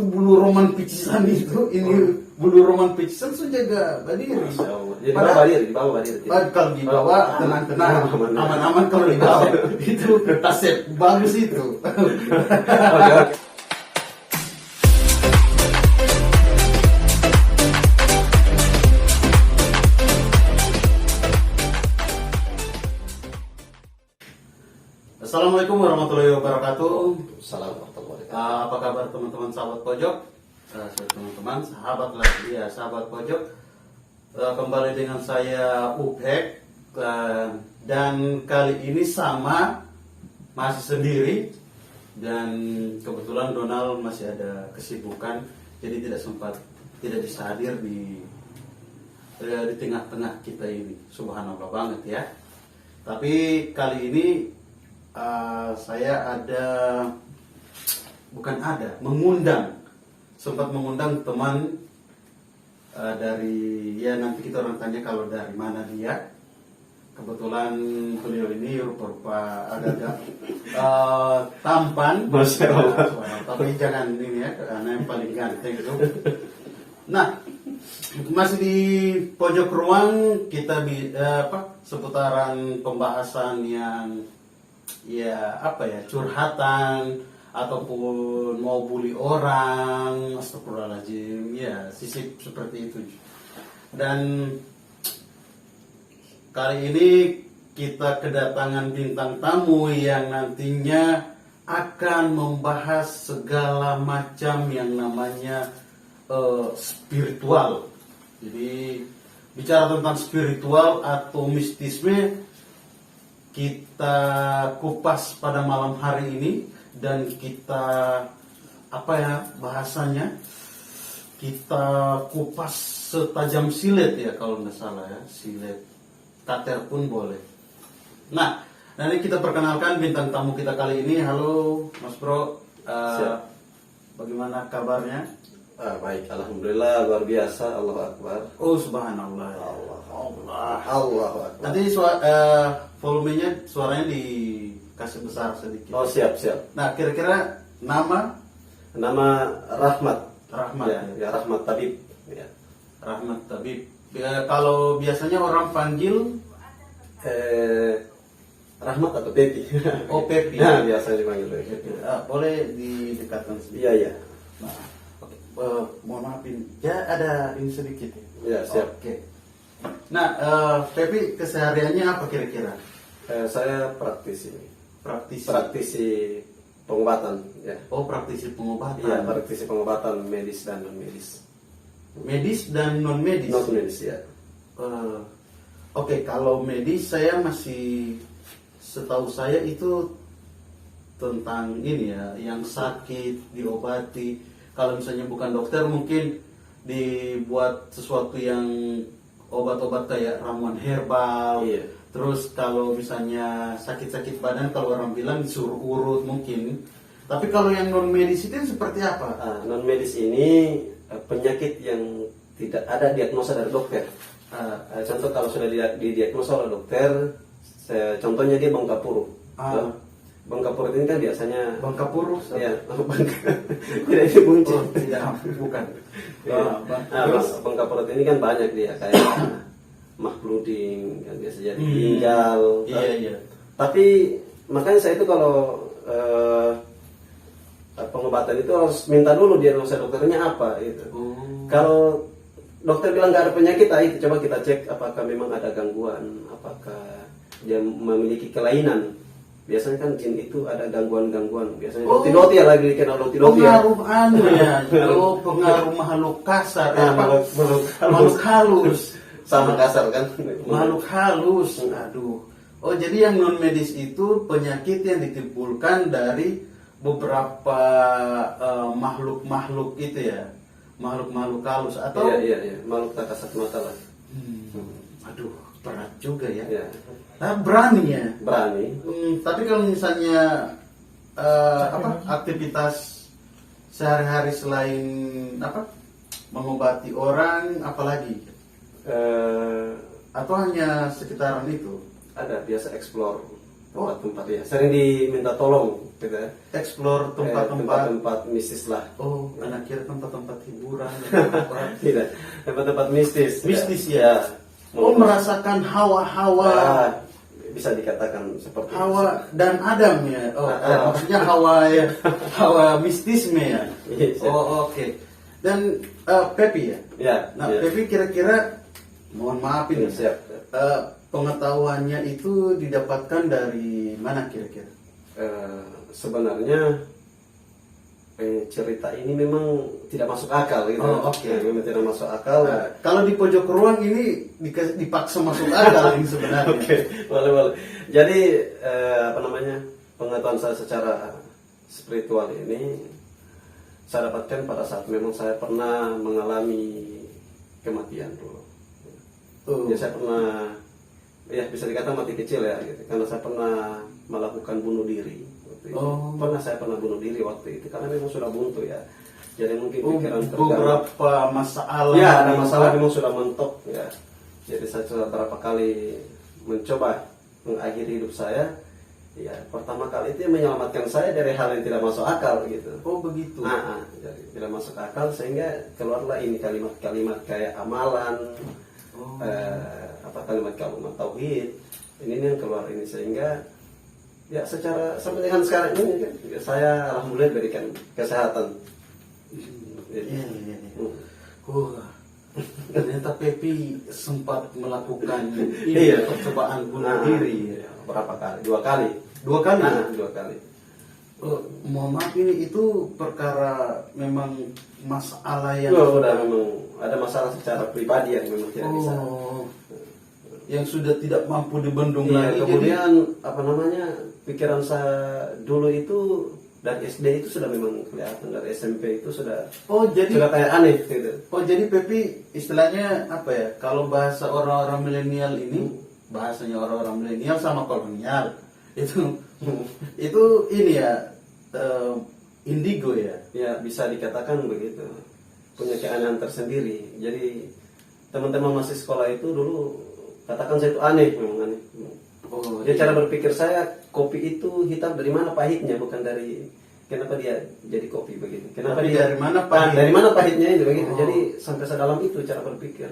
itu bulu roman picisan itu, ini bulu roman picisan sudah jaga badiri. Jadi di bawah badiri. Kalau di bawah tenang-tenang, aman-aman. Kalau di bawah itu tasep bagus itu. Oke. Assalamualaikum warahmatullahi wabarakatuh. Assalamualaikum warahmatullahi wabarakatuh. Apa kabar teman-teman sahabat pojok? Teman-teman sahabat lagi ya, sahabat pojok. Kembali dengan saya Upek, dan kali ini masih sendiri, dan kebetulan Donald masih ada kesibukan, jadi tidak bisa hadir di tengah-tengah kita ini. Subhanallah banget ya. Tapi kali ini saya sempat mengundang teman dari, ya nanti kita orang tanya kalau dari mana dia. Kebetulan beliau ini rupa-rupa agak-agak tampan, Masya Allah. tapi jangan ini ya, karena yang paling ganteng itu. Nah, masih di pojok ruang kita seputaran pembahasan yang curhatan ataupun mau bully orang, astagfirullahaladzim, ya sisip seperti itu. Dan kali ini kita kedatangan bintang tamu yang nantinya akan membahas segala macam yang namanya spiritual. Jadi bicara tentang spiritual atau mistisme, kita kupas pada malam hari ini, dan kita bahasanya kita kupas setajam silet ya, kalau nggak salah ya, silet kater pun boleh. Nah, nanti kita perkenalkan bintang tamu kita kali ini. Halo Mas Bro, bagaimana kabarnya? Baik, alhamdulillah, luar biasa, Allahu Akbar. Oh subhanallah. Allah. Nanti volumenya, suaranya dikasih besar sedikit. Oh siap. Nah, kira-kira nama Rahmat. Ya, Rahmat Tabib. Ya. Rahmat Tabib. Ya, kalau biasanya orang panggil Rahmat atau Pepi. Oh Pepi. Nah, biasanya dipanggil Pepi. Boleh didekatkan sedikit. Iya. Nah, mohon maafin, ya ada ini sedikit ya. Ya, siap. Oke. Nah, Pepi kesehariannya apa kira-kira? Saya praktisi pengobatan, ya. Oh, praktisi pengobatan. Iya, praktisi pengobatan medis dan non medis. Medis dan non medis. Non medis ya. Oke, kalau medis saya masih, setahu saya itu tentang ini ya, yang sakit diobati. Kalau misalnya bukan dokter, mungkin dibuat sesuatu yang obat-obat kayak ramuan herbal. Iya. Terus kalau misalnya sakit-sakit badan, kalau orang bilang disuruh urut mungkin. Tapi kalau yang non medis itu seperti apa? Non medis ini penyakit yang tidak ada diagnosa dari dokter. Contoh kalau sudah didiagnosa oleh dokter, contohnya dia bengkapuru. Bengkapuru ini kan biasanya Bengkapuru? Ya, tidak dikunci. Oh, tidak, bukan. Bengkapuru ini kan banyak dia, kayak makluding, kan biasa jadi ginjal. Iya. Tapi makanya saya itu kalau pengobatan itu harus minta dulu diagnosa dokternya apa gitu. Kalau dokter bilang nggak ada penyakit, itu coba kita cek apakah memang ada gangguan, apakah dia memiliki kelainan. Biasanya kan jin itu ada gangguan-gangguan. Biasanya loti-loti ya, lagi dikenal loti-loti ya. Pengaruh makhluk kasar. Makhluk halus. Sama kasar kan. Makhluk halus. Aduh. Oh, jadi yang non medis itu penyakit yang ditimbulkan dari beberapa makhluk itu ya. Makhluk-makhluk halus atau Iya. Makhluk tak kasat mata lah. Aduh, berat juga ya. Iya. Nah, berani ya. Berani. Tapi kalau misalnya aktivitas sehari-hari selain mengobati orang, apalagi? Atau hanya sekitaran itu? Ada biasa explore tempat-tempat ya. Sering diminta tolong gitu ya. Explore tempat-tempat. Tempat mistis lah. Oh, anak kira tempat-tempat hiburan. Tidak, tempat-tempat mistis. Mistis ya. Oh, merasakan hawa-hawa. Ah, bisa dikatakan seperti Hawa dan Adam ya. Oh, Ah. maksudnya hawa ya. Hawa mistisme ya. Yes, ya. Oh, oke. Dan Pepi ya. Ya, Nah, ya. Pepi kira-kira mohon maaf ini. Siap. Pengetahuannya itu didapatkan dari mana kira-kira? Sebenarnya cerita ini memang tidak masuk akal gitu. Oh, oke. Memang tidak masuk akal. Kalau di pojok ruang ini dipaksa masuk akal ini sebenarnya. Oke, boleh. Jadi pengetahuan saya secara spiritual ini saya dapatkan pada saat memang saya pernah mengalami kematian dulu. Oh. Ya saya pernah, ya bisa dikatakan mati kecil ya, gitu. Karena saya pernah melakukan bunuh diri. Waktu itu. Oh. Saya pernah bunuh diri waktu itu karena memang sudah buntu ya. Jadi mungkin Oh, pikiran terganggu. beberapa masalah. Ya, ada masalah memang sudah mentok ya. Jadi saya sudah berapa kali mencoba mengakhiri hidup saya. Ya, pertama kali itu menyelamatkan saya dari hal yang tidak masuk akal gitu. Oh, begitu. Jadi tidak masuk akal sehingga keluarlah ini kalimat-kalimat kayak amalan, Oh. kalimat-kalimat tauhid. Ini yang keluar ini sehingga ya secara sampai dengan sekarang ini kan saya alhamdulillah diberikan kesehatan. Iya. Ternyata Pepi sempat melakukan ini Iya. percobaan bunuh diri. Berapa kali? 2 kali. 2 kali. 2 kali. Mohon maaf ini itu perkara memang masalah yang Udah memang ada masalah secara pribadi yang memang tidak bisa. yang sudah tidak mampu dibendung Iya, lagi. kemudian pikiran saya dulu itu dari SD itu sudah memang kelihatan, dari SMP itu sudah Jadi kayak aneh gitu. jadi Pepi istilahnya apa ya? Kalau bahasa orang-orang milenial ini, bahasanya orang-orang milenial sama kolonial itu ini ya indigo ya. Ya bisa dikatakan begitu, punya keanehan tersendiri. Jadi teman-teman masih sekolah itu dulu katakan saya itu aneh, memang aneh. Jadi cara berpikir saya, kopi itu hitam dari mana pahitnya, bukan dari kenapa dia jadi kopi begitu. Kenapa Tapi dia dari mana pahit? dari mana pahitnya itu begitu. Jadi sampai sedalam itu cara berpikir.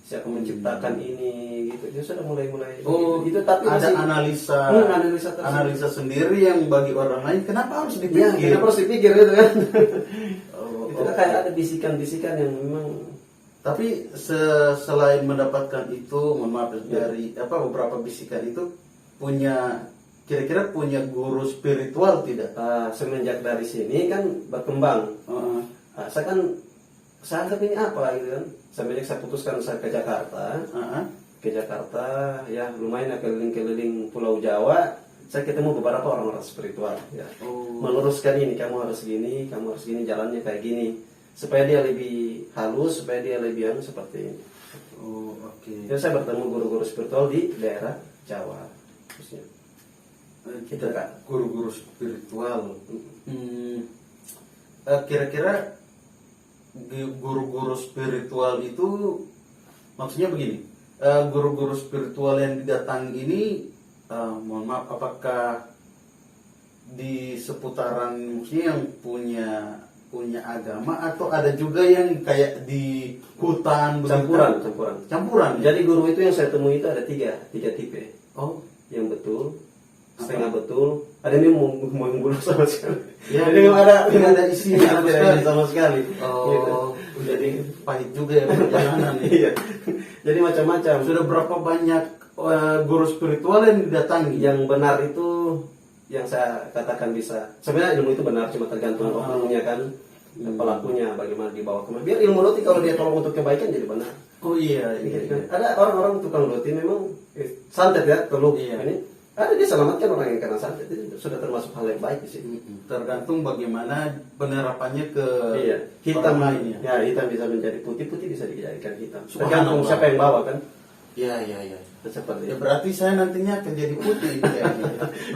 Siapa menciptakan ini gitu. Dia sudah mulai itu tapi ada masih- analisa analisa sendiri yang bagi orang lain kenapa harus Ya, dipikir? kenapa harus dipikir gitu kan. Itu Oke. kayak ada bisikan-bisikan yang memang Tapi selain mendapatkan itu, mohon maaf dari beberapa bisikan itu kira-kira punya guru spiritual tidak? semenjak dari sini kan berkembang. Saya anggap ini apa gitu kan. Semenjak saya putuskan saya ke Jakarta. Ke Jakarta ya lumayan keliling-keliling Pulau Jawa, saya ketemu beberapa orang-orang spiritual ya. Meluruskan ini, kamu harus gini, jalannya kayak gini, supaya dia lebih halus, supaya dia lebih seperti ini. Oke. Jadi saya bertemu guru-guru spiritual di daerah Jawa khususnya. Kita guru-guru spiritual. Kira-kira guru-guru spiritual itu maksudnya begini, guru-guru spiritual yang didatangi ini, mohon maaf, apakah di seputaran maksudnya yang punya agama atau ada juga yang kayak di hutan begitu? Campuran. Jadi guru itu yang saya temui itu ada tiga tipe. Yang betul, setengah betul, ada yang mau membunuh sama sekali. Ya, jadi tidak ada isinya sama sekali. Gitu. Jadi pahit juga ya perjalanan. Iya. Jadi macam-macam. Sudah berapa banyak guru spiritual yang didatangi? Yang benar itu yang saya katakan bisa. Sebenarnya ilmu itu benar, cuma tergantung oknumnya kan. Pelakunya bagaimana dibawa kemana. Biar ilmu roti kalau dia tolong untuk kebaikan jadi benar. Iya. Ada orang-orang tukang roti memang santet ya, teluk. Iya. Ini ada dia selamatkan orang yang kena santet, itu sudah termasuk hal yang baik di sini. Tergantung bagaimana penerapannya ke hitam orang lainnya. Ya, hitam bisa menjadi putih, putih bisa dijadikan hitam. Subhanallah. Tergantung siapa yang bawa kan. Iya. Seperti Ya berarti saya nantinya akan jadi putih kayaknya.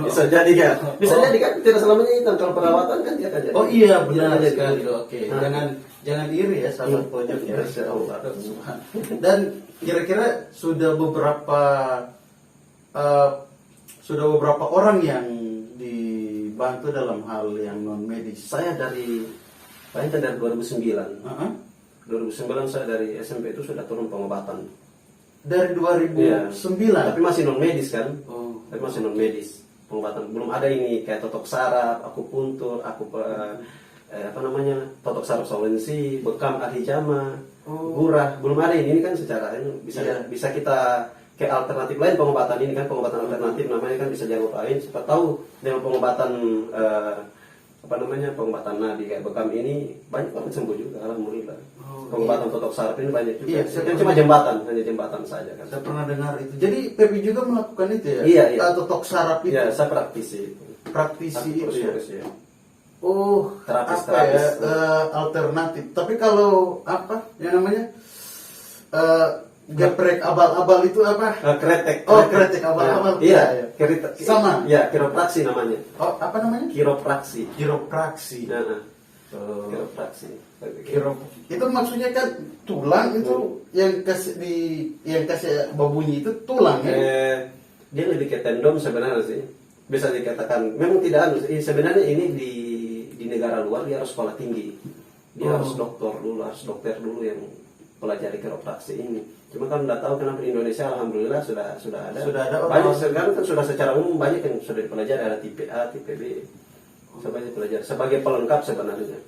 bisa jadi kan. Bisa jadi kan, tidak selamanya hitam, kalau perawatan kan dia akan jadi. Oh iya, benar Dia sekali. jadi. Oke. Jangan iri ya sahabat pojok ya. Masya Allah. Dan kira-kira sudah beberapa sudah beberapa orang yang dibantu dalam hal yang non medis. Saya dari paling dari 2009. Uh-huh. 2009 saya dari SMP itu sudah turun pengobatan. Dari 2009. Tapi masih non medis kan? Oh. Tapi masih non medis pengobatan. Belum ada ini kayak totok saraf, akupuntur, totok saraf solensi, bekam ahijama, gurah. Belum ada ini kan secara ini bisa kita kayak alternatif lain pengobatan ini kan, pengobatan alternatif namanya kan bisa jangkau lain. Siapa tahu dengan pengobatan pengobatan nadi kayak bekam ini banyak orang sembuh juga, alhamdulillah. Pengobatan totok saraf ini banyak juga. Kan cuma hanya jembatan saja kan. Saya pernah dengar itu. Jadi Pepi juga melakukan itu ya? Iya. Totok saraf itu. Iya, saya praktisi itu. Praktisi itu ya. Ya. Oh, terapis. Alternatif. Tapi kalau yang namanya geprek abal-abal itu apa? Kretek. Oh, kretek abal-abal. Iya. Sama. Ya, kiropraksi namanya. Oh, apa namanya? Kiropraksi. Kiropraksi. Kiropraksi. Itu maksudnya kan tulang itu yang kasih berbunyi itu tulang ya? Dia lebih ke tendon sebenarnya sih. Bisa dikatakan memang tidak sebenarnya ini di negara luar dia harus sekolah tinggi. Dia harus dokter dulu yang pelajari kiropraksi ini. Cuma kan udah tahu kenapa di Indonesia alhamdulillah sudah ada. Sudah ada banyak sekarang kan sudah secara umum banyak yang sudah dipelajari, ada tipe A, tipe B. Sebagai pelajari sebagai pelengkap sebenarnya.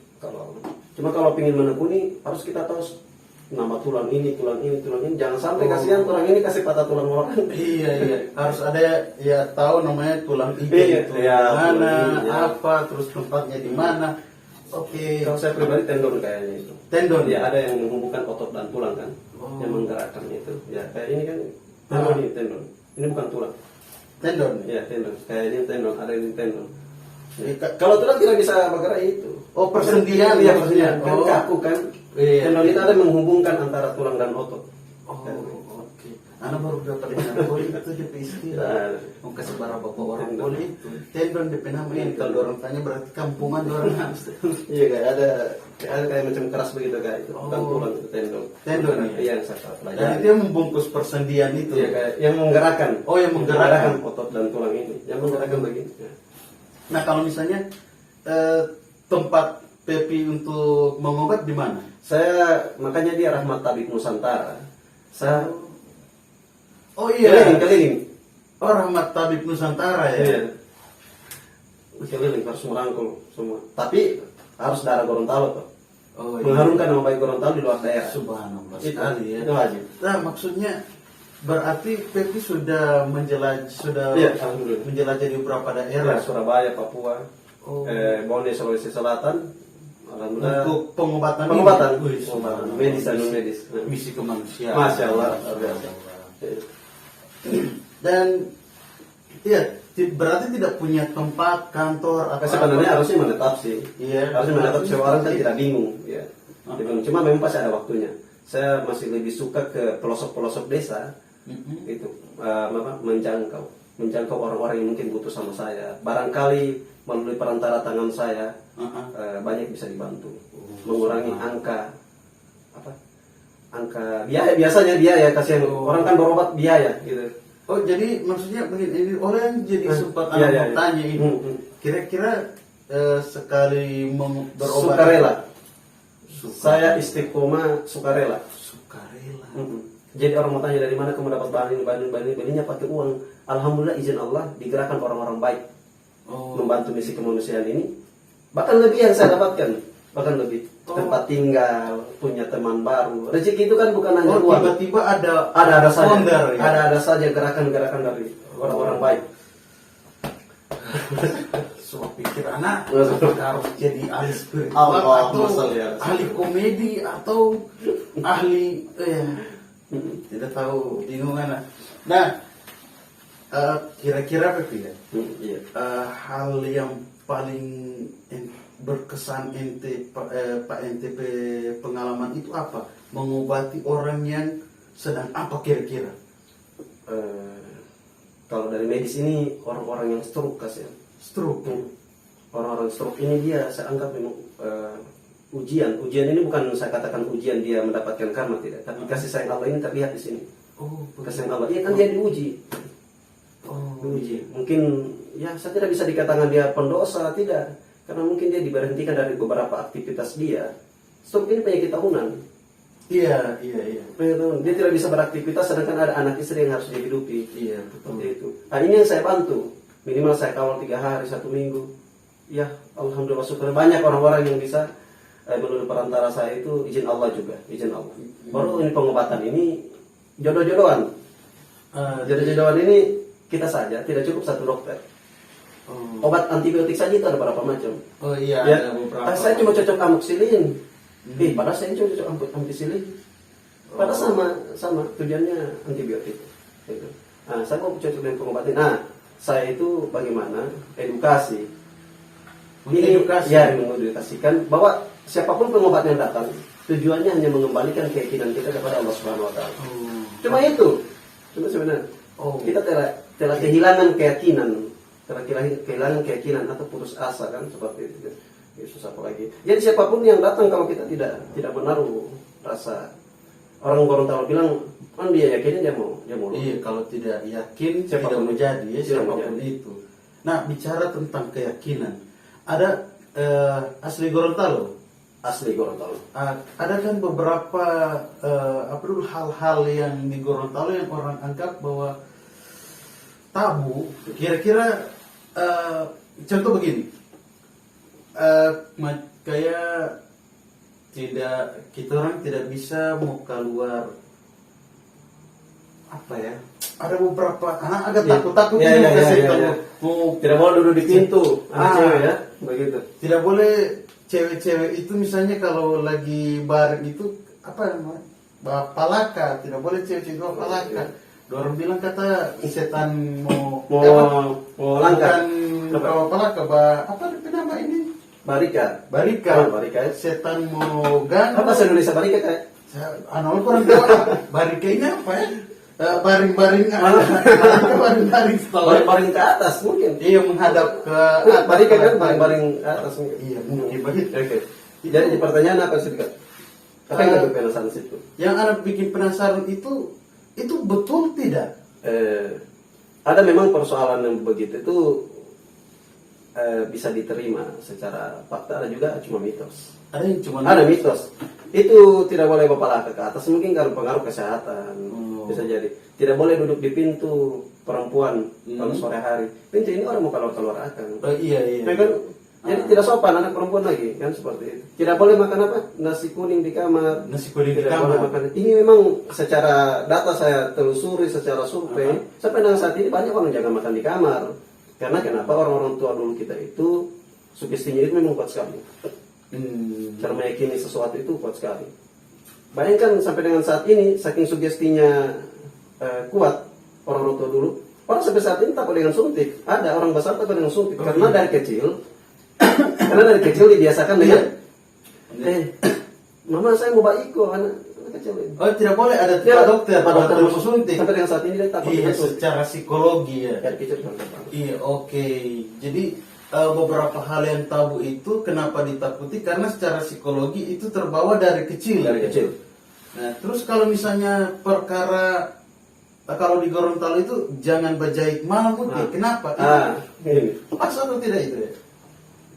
Cuma kalau ingin menekuni harus kita tahu nama tulang ini. Jangan sampai kasihan tulang ini kasih patah tulang orang. Iya. Harus ada ya tahu namanya tulang iga itu mana, apa, terus tempatnya di mana. Oke. Kalau saya pribadi tendon kayaknya itu. Tendon ya, ada yang menghubungkan otot dan tulang kan, yang menggerakkan itu. Ya kayak ini kan tendon. Ini bukan tulang. Tendon. Ya tendon. Kayak ini tendon, ada yang tendon. Kalau tulang tidak bisa bergerak itu. Oh, persendian ya persendian. Kan kaku kan. Tendon itu ada menghubungkan antara tulang dan otot. Oke. Anak baru dapat dengan poli itu di istilah. Mau kasih barang bapak orang poli itu. Tendon di nama ini. Kalau orang tanya berarti kampungan orang harus. Iya kayak ada kayak macam keras begitu kayak itu. Bukan tulang itu tendon. Tendon iya yang saya pelajari. Dan dia membungkus persendian itu. Iya kayak yang menggerakkan. Oh, yang menggerakkan otot dan tulang ini. Yang menggerakkan begitu. Nah kalau misalnya tempat Pepi untuk mengobat di mana? Saya makanya dia Rahmat Tabib Nusantara. Saya keliling. Oh, Rahmat Tabib Nusantara ya. Iya. Keliling harus merangkul semua. Tapi harus darah Gorontalo tuh. Oh, iya. Mengharumkan nama baik Gorontalo di luar daerah. Subhanallah sekali ya. Itu wajib. Nah, maksudnya berarti Pepi sudah menjelajah di beberapa daerah. Ya, Surabaya, Papua, Bone, Sulawesi Selatan. Alhamdulillah. Untuk pengobatan medis dan non medis. Misi kemanusiaan. Masya Allah. Dan iya, berarti tidak punya tempat kantor atau sebenarnya harusnya menetap sih. Iya. Harusnya menetap semua orang kan tidak bingung. Ya. Cuma memang pasti ada waktunya. Saya masih lebih suka ke pelosok-pelosok desa. Itu menjangkau orang-orang yang mungkin butuh sama saya. Barangkali melalui perantara tangan saya banyak bisa dibantu, mengurangi angka biaya. Biasanya biaya kasihan orang kan berobat biaya gitu. Oh jadi maksudnya begini, orang jadi sempat bertanya ini kira-kira sekali berobat sukarela. Saya istiqomah sukarela. Jadi orang mau tanya dari mana kamu dapat bahan ini, belinya pakai uang. Alhamdulillah izin Allah digerakkan orang-orang baik membantu misi kemanusiaan ini. Bahkan lebih yang saya dapatkan, tempat tinggal, punya teman baru. Rezeki itu kan bukan hanya uang. Tiba-tiba ada saja, ada saja gerakan-gerakan dari orang-orang baik. Semua pikir anak harus jadi ahli spiritual atau ahli komedi atau ahli tidak tahu, bingung anak. Nah, kira-kira Pepi ya, hal yang paling berkesan Pak NTP pengalaman itu apa? Mengobati orang yang sedang apa kira-kira? Kalau dari medis ini orang-orang yang stroke kasihan. Stroke. Orang-orang stroke ini dia saya anggap memang ujian ini bukan saya katakan ujian dia mendapatkan karma tidak, tapi kasih sayang Allah ini terlihat di sini. Kasih sayang Allah, iya kan dia diuji. diuji. Mungkin ya saya tidak bisa dikatakan dia pendosa, tidak, karena mungkin dia diberhentikan dari beberapa aktivitas dia. Stroke ini penyakit tahunan. Iya. Dia tidak bisa beraktivitas sedangkan ada anak istri yang harus dihidupi. Iya, Seperti itu. Nah, ini yang saya bantu. Minimal saya kawal 3 hari, 1 minggu. Ya, alhamdulillah syukur banyak orang-orang yang bisa melalui perantara saya itu izin Allah juga, izin Allah. Baru ini pengobatan ini jodoh-jodohan. Jodoh-jodohan ini kita saja tidak cukup 1 dokter. Obat antibiotik saja itu ada berapa macam? Oh iya, Ya. ada beberapa. Saya cuma cocok amoxicillin. Padahal saya cuma cocok amoxicillin. Padahal sama tujuannya antibiotik. Gitu. Nah, saya mau cocok dengan pengobatan. Nah, saya itu bagaimana edukasi. Mengedukasi. Ya, mengedukasikan bahwa siapapun pengobat yang datang, tujuannya hanya mengembalikan keyakinan kita kepada Allah Subhanahu Wa Taala. Cuma itu. Cuma sebenarnya kita telah kehilangan keyakinan, kehilangan keyakinan atau putus asa kan seperti itu. Yesus apa lagi? Jadi siapapun yang datang kalau kita tidak menaruh rasa, orang Gorontalo bilang kan dia yakin dia mau. Iya, kalau tidak yakin Siapapun. tidak menjadi ya, Tidak siapapun menjadi. itu. Nah, bicara tentang keyakinan, ada asli Gorontalo. Asli Gorontalo. Ada kan beberapa hal-hal yang di Gorontalo yang orang anggap bahwa tabu. Kira-kira contoh begini, kayak kita orang tidak bisa mau keluar, apa ya? Ada beberapa anak agak takut-takut Ya, ini ya, mau ya, kasih ya, tahu. ya. Mau Tidak boleh duduk di pintu, anak cewek ya, begitu. tidak boleh cewek-cewek itu misalnya kalau lagi bareng itu apa namanya, palaka, tidak boleh cewek-cewek bawa palaka. Orang bilang kata setan mau langkah. bukan bawa palaka, apa nama ini? Barika. Barika. Barika. Setan mau gang. Apa bahasa Indonesia barika kayak? Anak kurang tahu. Barika ini apa ya? Baring-baring baring-baring Baring ke atas mungkin. Iya, menghadap ke Barika kan baring ke atas mungkin. Iya, mungkin begitu. Oke. Jadi pertanyaan apa sih, Kak? Apa yang lebih penasaran situ? Yang anak bikin penasaran itu betul tidak? Ada memang persoalan yang begitu itu bisa diterima secara fakta, ada juga cuma mitos. Ada yang cuma Ada mitos. Itu tidak boleh bawa ke atas, mungkin karena pengaruh kesehatan. Bisa jadi. Tidak boleh duduk di pintu perempuan kalau sore hari. Pintu ini orang mau keluar akan. Oh, iya. Ya kan? Jadi tidak sopan anak perempuan lagi kan seperti itu. Tidak boleh makan apa? Nasi kuning di kamar. Nasi kuning di Tidak kamar. boleh makan. Ini memang secara data saya telusuri, secara survei, sampai dengan saat ini banyak orang jangan makan di kamar. Karena kenapa orang-orang tua dulu kita itu sugestinya itu memang kuat sekali. Cara meyakini sesuatu itu kuat sekali. Bayangkan sampai dengan saat ini saking sugestinya kuat orang-orang tua dulu, orang sampai saat ini takut dengan suntik. Ada orang besar takut dengan suntik karena dari kecil dibiasakan dengan mama saya mau baiko anak kecil. Oh, tidak boleh ada dokter pada dokter mau suntik. Sampai dengan saat ini dia takut Iya, dengan suntik. secara psikologi ya. Dari kecil sampai Iya, oke. Jadi beberapa hal yang tabu itu kenapa ditakuti karena secara psikologi itu terbawa dari kecil. Dari kecil. Nah, terus kalau misalnya perkara kalau di Gorontalo itu jangan berjahit malam putih. Kenapa? Ini. Pas atau tidak itu ya?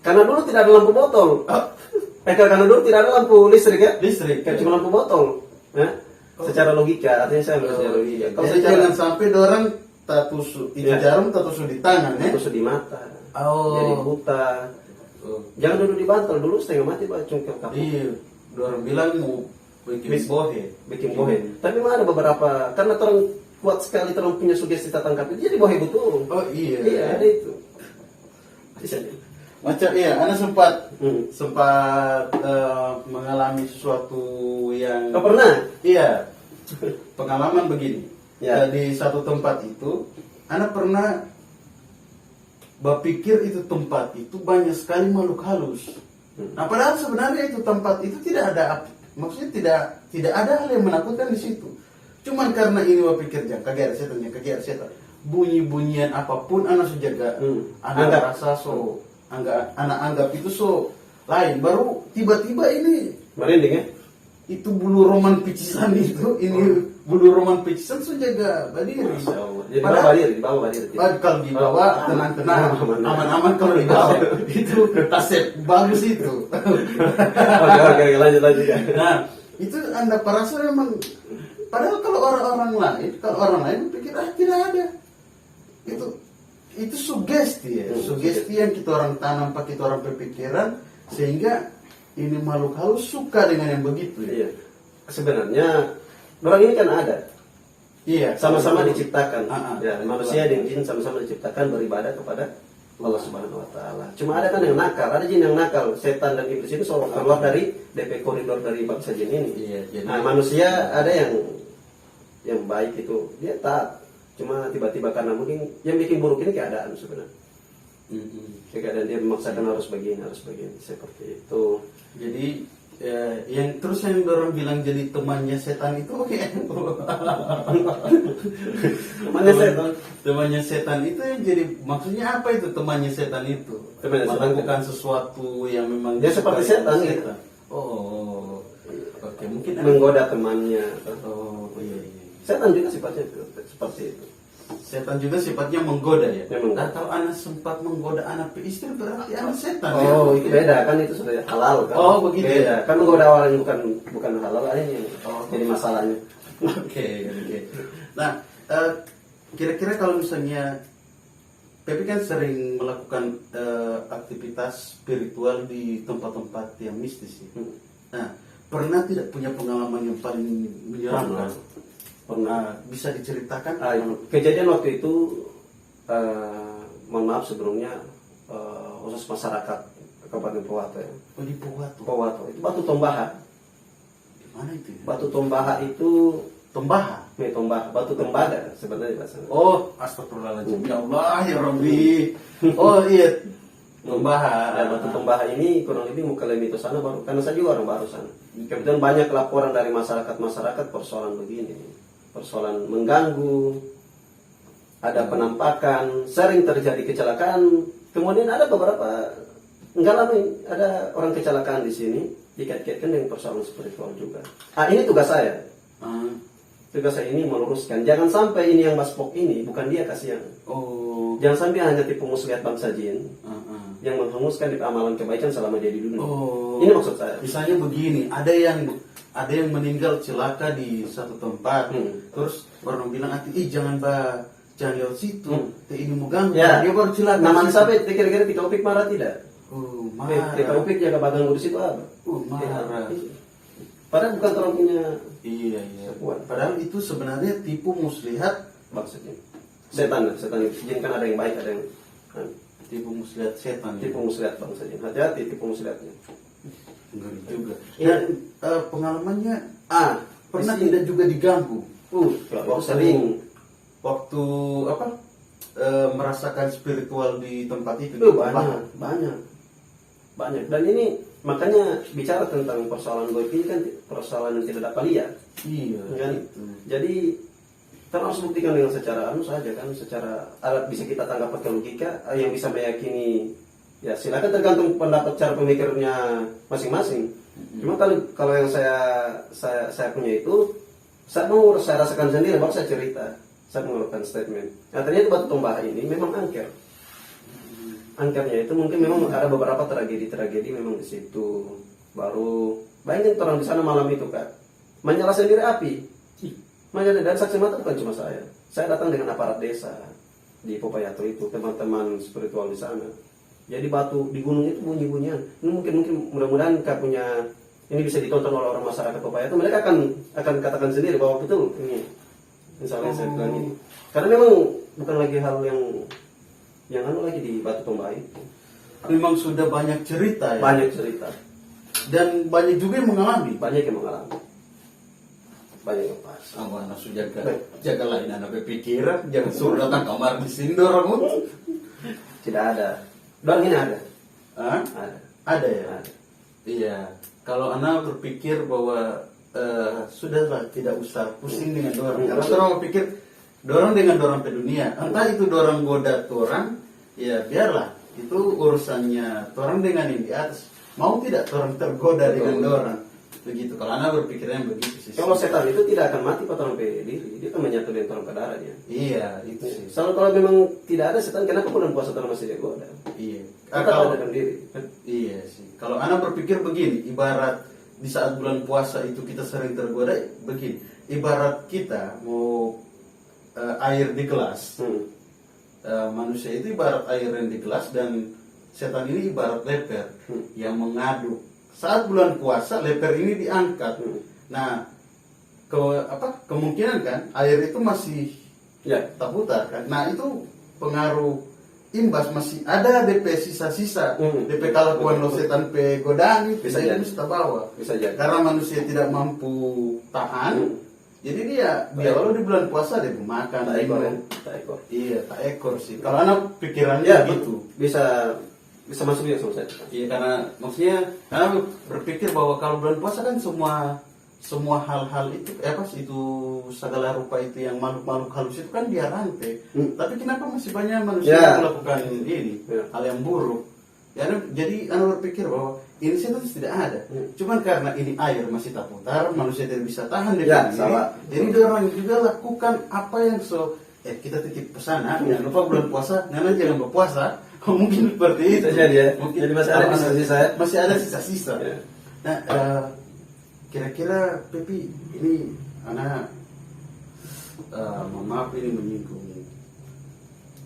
Karena dulu tidak ada lampu botol. Karena dulu tidak ada lampu listrik ya. Listrik. Kan cuma lampu botol. Secara logika, artinya saya secara logika. Kalau Jadi secara jangan sampai dorang tatusuk itu jarum tatusuk di tangan ya. tusuk di mata. Oh. Jadi buta. Jangan duduk di bantal dulu setengah mati Pak cungkil kapuk. Iya, dorang bilang mau bikin bohe. Bikin bohe. Tapi memang ada beberapa karena terang kuat sekali terang punya sugesti tangkap itu jadi bohe betul. Oh iya. Iya, ada itu. Bisa jadi. Macam iya, Anda sempat mengalami sesuatu yang Kau pernah? Iya. Pengalaman begini. Ya. Di satu tempat itu, Anda pernah berpikir itu tempat itu banyak sekali makhluk halus. Nah, padahal sebenarnya itu tempat itu tidak ada, maksudnya tidak ada hal yang menakutkan di situ. Cuman karena ini berpikir jangan kaget setan. Bunyi-bunyian apapun anak sejaga, anak rasa anak anggap itu lain. Baru tiba-tiba ini Merinding ya? itu bulu roman picisan itu ini bulu roman picisan su jaga badiri. Masya Allah. Jadi Padahal- di bawah badiri. Kalau di bawah tenang-tenang, aman-aman kalau di bawah itu tasep bagus itu. Oke, lanjut. Nah, itu Anda perasa memang padahal kalau orang lain pikir tidak ada. Itu sugesti ya, sugesti yang kita orang tanam pakai kita orang berpikiran sehingga ini makhluk halus suka dengan yang begitu ya. Iya. Sebenarnya orang ini kan ada. Iya, Sama-sama diciptakan. Ya, Manusia dan jin sama-sama diciptakan beribadah kepada Allah Subhanahu wa taala. Cuma ada kan yang nakal, ada jin yang nakal. Setan dan iblis itu selalu keluar dari DP koridor dari bangsa jin ini. Iya, jadi Nah, manusia ada yang baik itu dia taat. Cuma tiba-tiba karena mungkin yang bikin buruk ini keadaan sebenarnya. Keadaan dia memaksakan harus begini seperti itu. Jadi yang orang bilang jadi temannya setan itu temannya setan itu yang jadi maksudnya apa itu temannya setan itu? Temannya setan melakukan sesuatu yang memang dia seperti setan gitu. Oh, oke, mungkin Menggoda temannya. Oh, iya. Setan juga sifatnya seperti itu. Setan juga sifatnya menggoda ya. Ya, menggoda. Nah, kalau anak sempat menggoda anak istri berarti anak setan. Oh, itu beda kan, itu sudah halal kan. Oh, begitu. Beda. Kan menggoda orang bukan halal ini. Jadi masalahnya. Oke. Nah, kira-kira kalau misalnya Pepe kan sering melakukan aktivitas spiritual di tempat-tempat yang mistis ya. Nah, pernah tidak punya pengalaman yang paling menyeramkan? Pernah, bisa diceritakan? Kejadian waktu itu, mohon maaf sebelumnya, khusus masyarakat Kabupaten Powato ya. Oh, di Powato. Powato itu Batu Tombaha. Di mana itu ya? Batu Tombaha itu Tombaha. Batu Tembaga sebenarnya bahasa. Oh, astagfirullahaladzim. Ya Allah, ya Rabbi. Oh iya, Tombaha. Ya, Batu Tombaha ini kurang lebih Mukalem itu sana baru, karena saya juga orang baru sana. Kebetulan banyak laporan dari masyarakat persoalan begini. Persoalan mengganggu, ada penampakan, sering terjadi kecelakaan. Kemudian ada beberapa, enggak lama ini, ada orang kecelakaan di sini, dikait-kaitkan dengan persoalan spiritual juga. Ini tugas saya. Tugas saya ini meluruskan. Jangan sampai ini yang maspok ini, bukan dia kasihan. Oh. Jangan sampai hanya tipu muslihat bangsa jin, yang menghanguskan di amalan kebaikan selama dia di dunia. Oh. Ini maksud saya. Misalnya begini, ada yang meninggal celaka di satu tempat, terus orang bilang jangan lewat situ, ini mau ganggu, Ya. dia baru celaka. Naman sabi, kira-kira Tika Upik marah tidak? Marah. Tika Upik jaga bagang di situ apa? Marah. Padahal bukan orang punya Iya. Kuat. Padahal itu sebenarnya tipu muslihat maksudnya. Setan itu. Jin kan ada yang baik, ada yang tipu muslihat setan. tipu muslihat bangsa jin. Hati-hati tipu muslihatnya. Ngeri juga. Ya. Dan pengalamannya pernah di sini. tidak juga diganggu. Sering. Waktu merasakan spiritual di tempat itu. Banyak. Dan ini makanya bicara tentang persoalan goib ini kan persoalan yang tidak dapat lihat. Iya. Kan? Jadi kita harus buktikan dengan secara saja kan, secara alat bisa kita tangkap pakai logika yang bisa meyakini. Ya silakan tergantung pendapat cara pemikirnya masing-masing. Cuma kalau yang saya punya itu, saya rasakan sendiri, baru saya cerita, saya mengeluarkan statement. Nah, ternyata Batu Tombaha ini memang angker. Angkernya itu mungkin memang ada beberapa tragedi memang di situ. Baru bayangin orang di sana malam itu kan, menyala sendiri api. Dan saksi mata bukan cuma saya. Saya datang dengan aparat desa di Popayato itu, teman-teman spiritual di sana. Jadi batu di gunung itu bunyi-bunyian. Ini mungkin mudah-mudahan punya ini bisa ditonton oleh orang masyarakat Popayato. Mereka akan katakan sendiri bahwa betul ini. Misalnya saya bilang ini. Karena memang bukan lagi hal yang lagi di Batu Tombaha itu. Memang sudah banyak cerita ya. Banyak cerita. Dan banyak juga yang mengalami. Banyak yang mengalami. Banyak yang pas. Anak sudah jaga lain anak berpikiran, jangan suruh datang kamar di sini dorong. Tidak ada. Dorong ini ada. Ada ya. Ada. Iya. Kalau anak berpikir bahwa sudahlah tidak usah pusing dengan dorong. Karena orang berpikir dorong dengan dorong ke dunia. Entah itu dorong goda orang, ya biarlah. Itu urusannya orang dengan yang di atas. Mau tidak orang tergoda dengan dorong. begitu. Kalau anak berpikirnya begitu sih. Kalau setan itu tidak akan mati pada orang diri, dia akan menyatu dengan orang darah dia. Iya, itu sih. Selalu kalau memang tidak ada setan, kenapa bulan puasa terus masih digoda? Iya. Kita Kalau ada dalam diri. iya sih. Kalau anak berpikir begini, ibarat di saat bulan puasa itu kita sering tergoda, begini. Ibarat kita mau air di gelas. Manusia itu ibarat air yang di gelas dan setan ini ibarat leper yang mengaduk. Saat bulan puasa leper ini diangkat. Nah, kemungkinan kan air itu masih Ya. terputar kan. Nah, itu pengaruh imbas masih ada DP sisa-sisa. DP kalau tuan lo setan pe godaan itu Bisa bisa jadi. bisa bawa. Bisa jadi. Karena manusia tidak mampu tahan. Jadi dia kalau di bulan puasa dia makan Tak ekor, ya? minum. Tak ekor. Iya, tak ekor sih. Kalau anak pikirannya Ya, gitu. bisa masuk ya sama saya. Iya, karena maksudnya karena berpikir bahwa kalau bulan puasa kan semua hal-hal itu itu segala rupa itu yang makhluk-makhluk halus itu kan dia rantai. Tapi kenapa masih banyak manusia Ya. yang melakukan ini hal yang buruk? Ya, jadi anak berpikir bahwa ini setan tidak ada. Cuman karena ini air masih terputar, manusia tidak bisa tahan Ya, dengan sama. Jadi orang juga lakukan apa yang kita titip pesan, jangan lupa bulan puasa, nenek jangan berpuasa. Mungkin seperti itu. Bisa jadi ya. Mungkin Jadi masih ada sisa-sisa ya? Masih ada sisa-sisa. Ya. Nah, kira-kira Pepi ini anak mohon maaf ini menyinggung.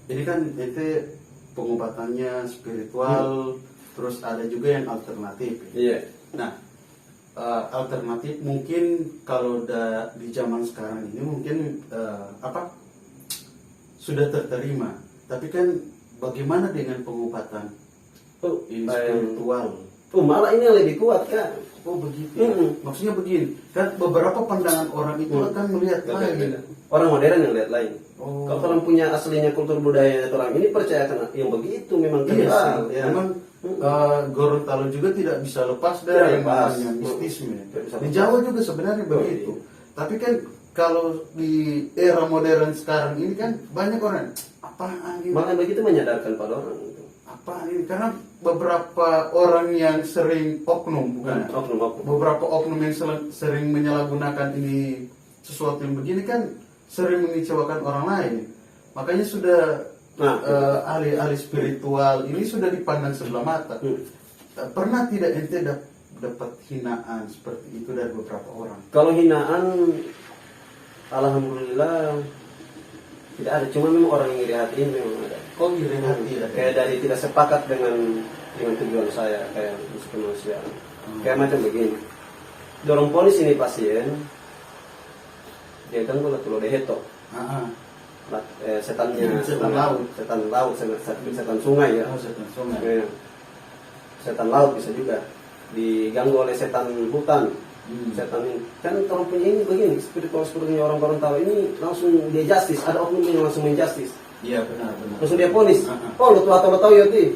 Ini kan ente pengobatannya spiritual, terus ada juga yang alternatif. Iya. Nah, alternatif mungkin kalau di zaman sekarang ini mungkin sudah terterima. Tapi kan bagaimana dengan pengobatan spiritual? Malah ini yang lebih kuat kan. Oh begitu. Maksudnya begini, kan beberapa pandangan orang itu akan melihat lain. Orang modern yang lihat lain. Oh. Kalau orang punya aslinya kultur budaya orang ini percayakan yang begitu memang Iya kental. sih. Ya. Memang Gorontalo juga tidak bisa lepas Tidak dari yang lepas. namanya mistisme. Tidak bisa Di lepas. Jawa juga sebenarnya begitu. Tapi kan kalau di era modern sekarang ini kan banyak orang apaan ini? Makanya begitu menyadarkan pada orang itu. Apaan ini? Karena beberapa orang yang sering oknum, bukan? Oknum. Beberapa oknum yang sering menyalahgunakan ini sesuatu yang begini kan sering mengecewakan orang lain. Makanya sudah ahli-ahli spiritual ini sudah dipandang sebelah mata. Pernah tidak ente dapat hinaan seperti itu dari beberapa orang? Kalau hinaan, alhamdulillah tidak ada. Cuma memang orang yang iri hati ini memang ada. Kok iri hati ya? Kayak dari tidak sepakat dengan tujuan saya kayak kemanusiaan. Kayak macam begini. Dorong polis ini pasien, dia kan kalau tuh deheto. Setannya Setan laut. setan sungai ya. Oh, setan sungai. Ya. Setan laut bisa juga diganggu oleh setan hutan. Setan ini kan kalau punya ini begini spiritualnya orang tahu ini langsung dia justice, ada oknum yang langsung menjustice. Iya benar. Langsung dia ponis. Oh lu tahu ya ti.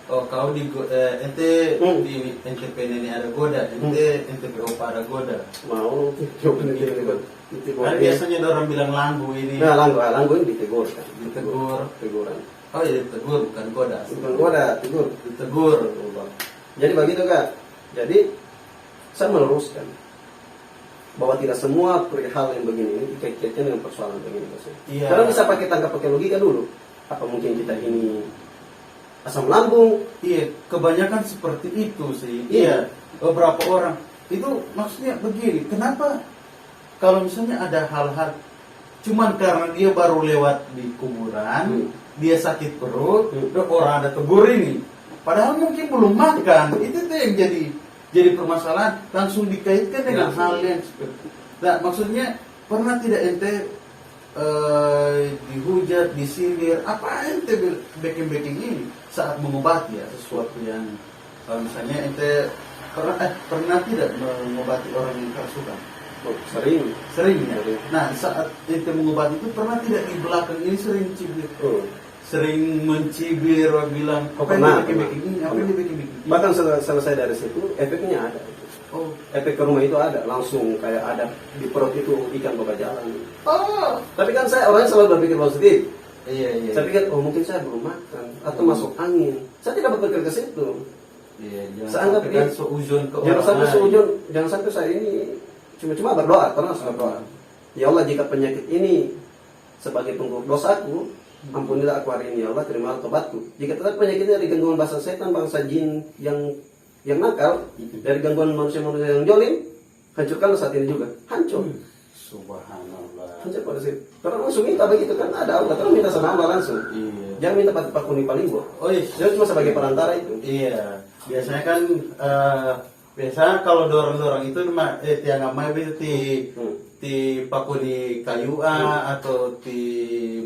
Oh kau ente di NTP ini ada goda, ente NTP opa ada goda. Mau coba nih Kan biasanya orang bilang langgu ini. Nah, langgu ini ditegur kan. Teguran. Oh iya ditegur bukan goda. Bukan goda, tegur. Ditegur. Jadi begitu Kak. Jadi saya meluruskan bahwa tidak semua hal yang begini ini dikaitkan dengan persoalan begini maksudnya. Iya. Karena bisa tangkap pakai logika dulu. Apa mungkin kita ini asam lambung? Iya, kebanyakan seperti itu sih. Iya. Beberapa orang itu maksudnya begini. Kenapa kalau misalnya ada hal-hal cuman karena dia baru lewat di kuburan, dia sakit perut, orang ada tegur ini. Padahal mungkin belum makan. Itu tuh yang jadi permasalahan, langsung dikaitkan dengan hal yang seperti. Nah, maksudnya pernah tidak ente dihujat, disindir, apa ente backing ini saat mengobati ya sesuatu yang misalnya ente pernah tidak mengobati orang yang kerasukan? Sering ya. Nah, saat ente mengobati itu pernah tidak di belakang ini sering cibir? Sering mencibir, bilang apa yang dibikin ini, apa yang dibikin ini. Bahkan selesai dari situ efeknya ada. Oh, efek ke rumah itu ada, langsung kayak ada di perut itu ikan bawa jalan. Oh, tapi kan saya orangnya selalu berpikir positif. Iya. Saya pikir mungkin saya belum makan atau masuk angin. Saya tidak berpikir ke situ. Iya, Saya anggap sampai kan seujun ke jangan orang sampai lain. seujun, jangan sampai saya ini cuma berdoa, terus berdoa. Ya Allah, jika penyakit ini sebagai pengurus dosaku, ampunilah aku hari ini ya Allah, terimalah tobatku. Jika tetap penyakitnya dari gangguan bangsa setan, bangsa jin yang nakal, dari gangguan manusia-manusia yang jolim, hancurkanlah saat ini juga. Hancur. Subhanallah. Hancur pada sini. Karena langsung minta begitu kan, ada Allah, terus minta sama Allah langsung. Iya. Jangan minta Pak Kuni Palimbo. Oh iya. Dia cuma sebagai perantara itu. Iya. Biasanya kan biasanya kalau dorong-dorong itu tiang amai itu ti pakuni kayu atau ti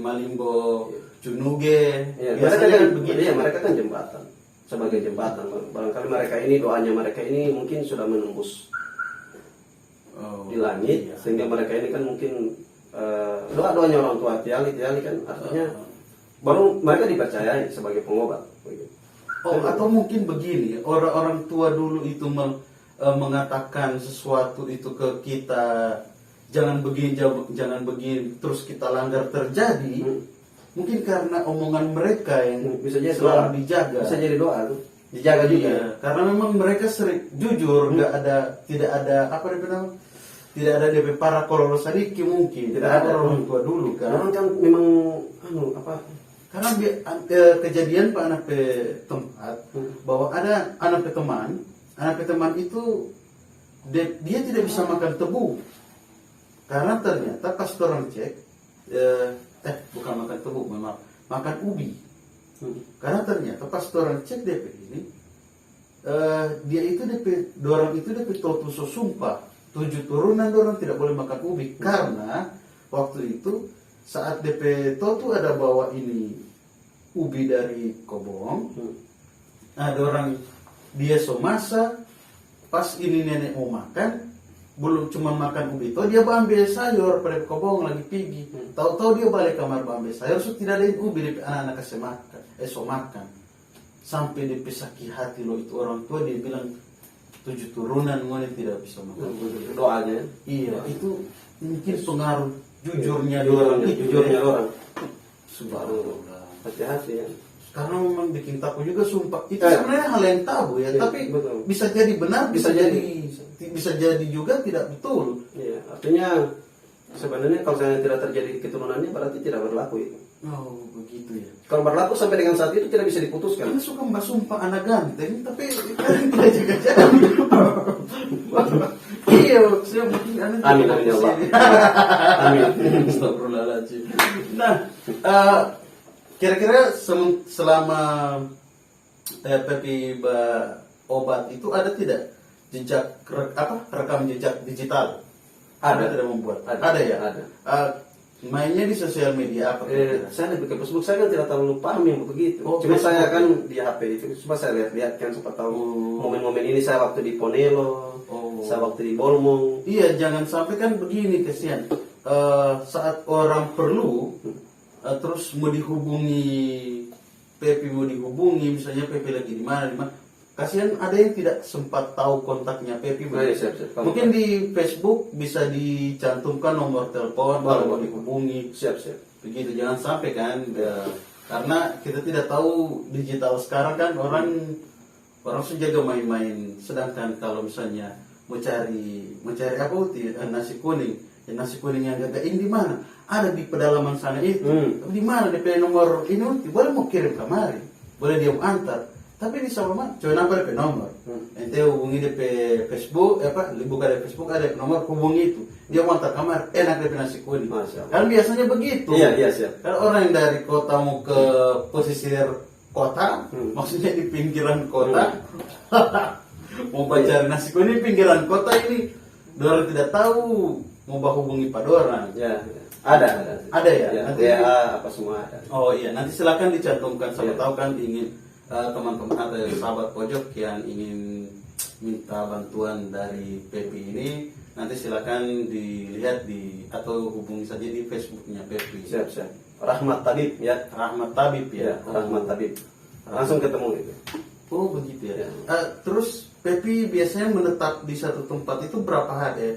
malimbo junuge. Ya, mereka Biasanya kan kan begitu. iya, mereka kan jembatan. Sebagai jembatan. Barangkali mereka ini, doanya mereka ini mungkin sudah menembus di langit, iya. sehingga mereka ini kan mungkin doa-doanya orang tua tiali kan artinya baru mereka dipercayai sebagai pengobat. Oh, atau mungkin begini, orang-orang tua dulu itu mengatakan sesuatu itu ke kita, jangan begini, terus kita langgar terjadi. Mungkin karena omongan mereka yang Bisa jadi selalu doa. dijaga. Bisa jadi doa tuh. Dijaga juga. Iya, karena memang mereka sering jujur, tidak ada apa namanya, tidak ada DP para kololo sadiki mungkin, tidak ada orang tua dulu kan. Orang kan memang Karena kejadian Pak anak pe tempat bahwa ada anak pe teman itu dia tidak bisa makan tebu karena ternyata pas orang cek bukan makan tebu, memang makan ubi. Karena ternyata pas orang cek DP ini dia itu dorang itu DP totu sumpah 7 turunan dorang tidak boleh makan ubi karena waktu itu saat DP totu ada bawa ini ubi dari kobong. Ada orang dia somasa pas ini nenek mau makan belum cuma makan ubi itu dia ambil sayur pada kobong lagi pergi. Tahu-tahu dia balik kamar ambil sayur so tidak ada ubi DP anak-anak kasih makan makan sampai DP sakit hati loh itu orang tua dia bilang 7 turunan mana tidak bisa makan. Doanya. Iya, itu mungkin pengaruh jujurnya Jujurnya orang. Subhanallah. Hati-hati ya. Karena memang bikin takut juga sumpah. Itu sebenarnya hal yang tabu ya, Iya, tapi betul. bisa jadi benar, Bisa bisa jadi juga tidak betul. Iya, artinya sebenarnya kalau saya tidak terjadi keturunannya berarti tidak berlaku itu. Oh, begitu ya. Kalau berlaku sampai dengan saat itu tidak bisa diputuskan. Karena suka mbak sumpah anak ganteng, tapi kalian tidak jaga-jaga. Iya, saya mungkin anak Amin ya Allah. Amin. Astagfirullahaladzim. Nah, kira-kira selama Pepi obat itu ada tidak jejak rekam jejak digital? Ada. Tidak membuat? Ada ya? Ada. Mainnya di sosial media apa? Saya lebih ke Facebook, saya kan tidak terlalu paham yang begitu. Oh, Cuma Facebook. saya kan di HP itu, cuma saya lihat kan sempat tahu momen-momen ini saya waktu di Ponelo, saya waktu di Bolmong. Iya, jangan sampai kan begini kesian. Saat orang perlu, terus mau dihubungi, Pepi mau dihubungi, misalnya Pepi lagi di mana, kasihan ada yang tidak sempat tahu kontaknya Pepi. Siap. Mungkin di Facebook bisa dicantumkan nomor telepon kalau mau dihubungi. Siap. Begitu, jangan sampai kan, karena kita tidak tahu digital sekarang kan orang sejaga main-main. Sedangkan kalau misalnya mau cari apa nasi kuning, nasi kuning yang gagak ini di mana? Ada di pedalaman sana itu. Di mana DP nomor ini? Boleh mau kirim kemari, boleh dia mau antar. Tapi di sama coba nampak DP nomor. Ente hubungi DP Facebook, buka DP Facebook ada nomor, hubungi itu. Dia mau antar kamar, enak DP nasi kuning. Kan biasanya begitu. Iya, siap. Kalau orang yang dari kota mau ke pesisir kota, maksudnya di pinggiran kota, mau cari nasi kuning pinggiran kota ini, orang tidak tahu mau hubungi Pak Doran. Ya. Ada ya. Nanti apa semua ada. Oh iya, nanti silakan dicantumkan. Sama tahu kan ingin teman-teman atau sahabat pojok yang ingin minta bantuan dari Pepi ini, nanti silakan dilihat atau hubungi saja di Facebooknya Pepi. Siap. Rahmat Tabib ya. Rahmat Tabib ya. Rahmat Tabib. Langsung ketemu itu. Oh begitu ya. Terus Pepi biasanya menetap di satu tempat itu berapa hari ya?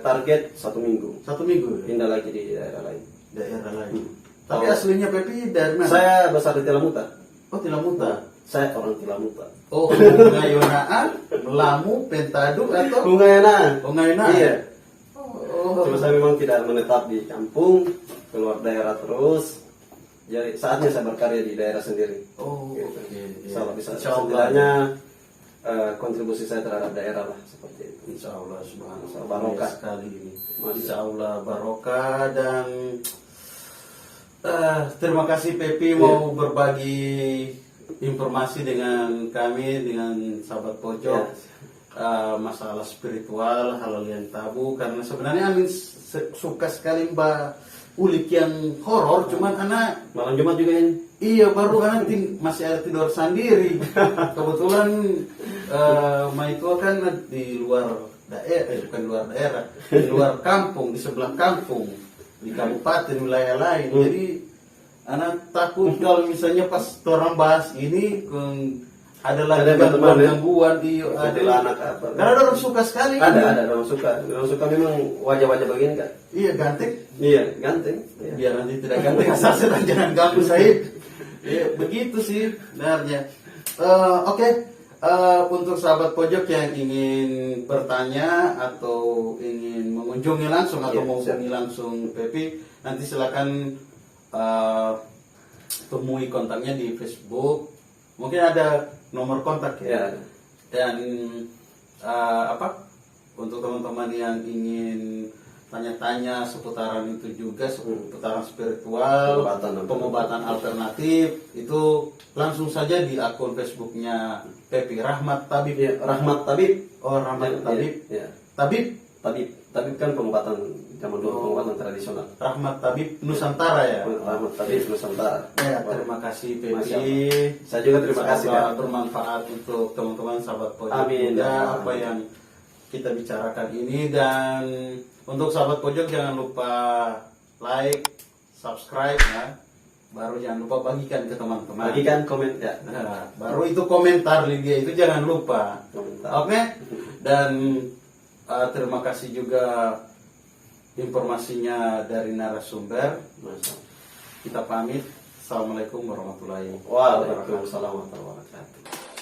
Target 1 minggu. 1 minggu. Pindah lagi di daerah lain. Tapi aslinya Pepi dari mana? Saya besar di Telamuta. Oh Telamuta. Saya orang Tilamuta. Oh, Ngayonaan, Lamu, Pentadu atau Bungayanaan. Ngayonaan? Iya. Oh, Cuma saya memang tidak menetap di kampung, keluar daerah terus. Jadi saatnya saya berkarya di daerah sendiri. oh, Gitu. oke. Insyaallah bisa. Insya Allah. Setidaknya kontribusi saya terhadap daerah lah seperti itu. Insya Allah subhanallah Barokah. sekali ini. Masya Insya Allah barokah dan terima kasih Pepi mau berbagi informasi dengan kami, dengan sahabat pojok. Masalah spiritual, hal yang tabu, karena sebenarnya Amin suka sekali mbak ulik yang horor, cuman anak Malam Jumat juga ini. iya baru kan masih ada tidur sendiri. Kebetulan Maiko kan di luar daerah, bukan luar daerah, di luar kampung, di sebelah kampung, di kabupaten wilayah lain. Jadi anak takut kalau misalnya pas orang bahas ini ada lagi gangguan di ada anak apa? karena orang suka sekali. Ada orang suka memang wajah-wajah begini kan. Iya ganteng. Iya, ganteng. Iya. Biar nanti tidak ganteng asal sedang jangan ganggu saya. Ya, begitu sih sebenarnya. Oke. Untuk sahabat pojok yang ingin bertanya atau ingin mengunjungi langsung atau menghubungi langsung Pepi, nanti silakan temui kontaknya di Facebook. Mungkin ada nomor kontak ya. Dan untuk teman-teman yang ingin tanya-tanya seputaran itu juga, seputaran spiritual, pengobatan alternatif, itu langsung saja di akun Facebooknya Pepi Rahmat Tabib. Ya, Rahmat Tabib. Oh, Rahmat Tabib. Ya. Tabib Kan pengobatan zaman dulu, pengobatan tradisional. Rahmat Tabib Nusantara ya. Rahmat Tabib Nusantara. Ya, terima kasih Masya Pepi. Saya juga terima kasih Semoga Kak. bermanfaat untuk teman-teman sahabat pojok Amin. juga apa yang kita bicarakan ini. Dan untuk sahabat pojok jangan lupa like, subscribe ya. Baru jangan lupa bagikan ke teman-teman. Bagikan komen ya. Nah, baru itu komentar Lydia itu jangan lupa. Komentar. Oke. Dan terima kasih juga informasinya dari narasumber. Kita pamit. Assalamualaikum warahmatullahi wabarakatuh. Waalaikumsalam warahmatullahi wabarakatuh.